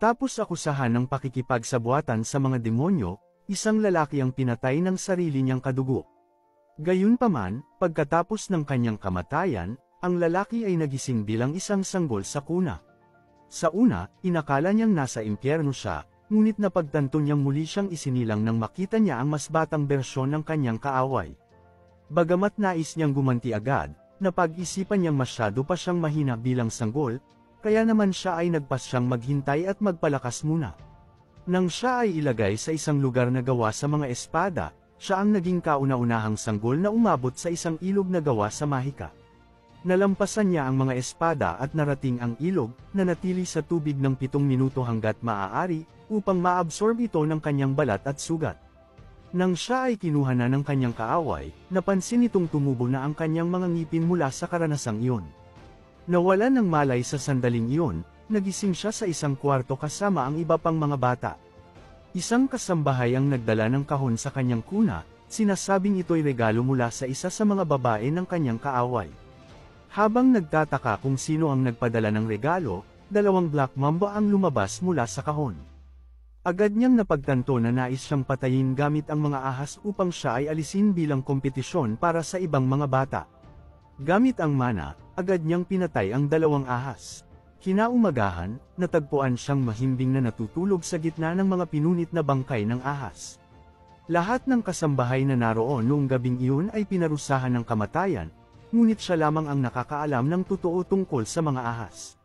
Tapos akusahan ng pakikipagsabuatan sa mga demonyo, isang lalaki ang pinatay ng sarili niyang kadugo. Gayunpaman, pagkatapos ng kanyang kamatayan, ang lalaki ay nagising bilang isang sanggol sa kuna. Sa una, inakala niyang nasa impyerno siya, ngunit napagtanto niyang muli siyang isinilang nang makita niya ang mas batang bersyon ng kanyang kaaway. Bagamat nais niyang gumanti agad, napag-isipan niyang masyado pa siyang mahina bilang sanggol, kaya naman siya ay nagpasyang maghintay at magpalakas muna. Nang siya ay ilagay sa isang lugar na gawa sa mga espada, siya ang naging kauna-unahang sanggol na umabot sa isang ilog na gawa sa mahika. Nalampasan niya ang mga espada at narating ang ilog, na natili sa tubig ng 7 minuto hanggat maaari, upang maabsorb ito ng kanyang balat at sugat. Nang siya ay kinuha na ng kanyang kaaway, napansin itong tumubo na ang kanyang mga ngipin mula sa karanasang iyon. Nawalan ng malay sa sandaling iyon, nagising siya sa isang kwarto kasama ang iba pang mga bata. Isang kasambahay ang nagdala ng kahon sa kanyang kuna, sinasabing ito'y regalo mula sa isa sa mga babae ng kanyang kaaway. Habang nagtataka kung sino ang nagpadala ng regalo, 2 black mamba ang lumabas mula sa kahon. Agad niyang napagtanto na nais siyang patayin gamit ang mga ahas upang siya ay alisin bilang kompetisyon para sa ibang mga bata. Gamit ang mana, agad niyang pinatay ang 2 ahas. Kinaumagahan, natagpuan siyang mahimbing na natutulog sa gitna ng mga pinunit na bangkay ng ahas. Lahat ng kasambahay na naroon noong gabing iyon ay pinarusahan ng kamatayan, ngunit siya lamang ang nakakaalam ng totoo tungkol sa mga ahas.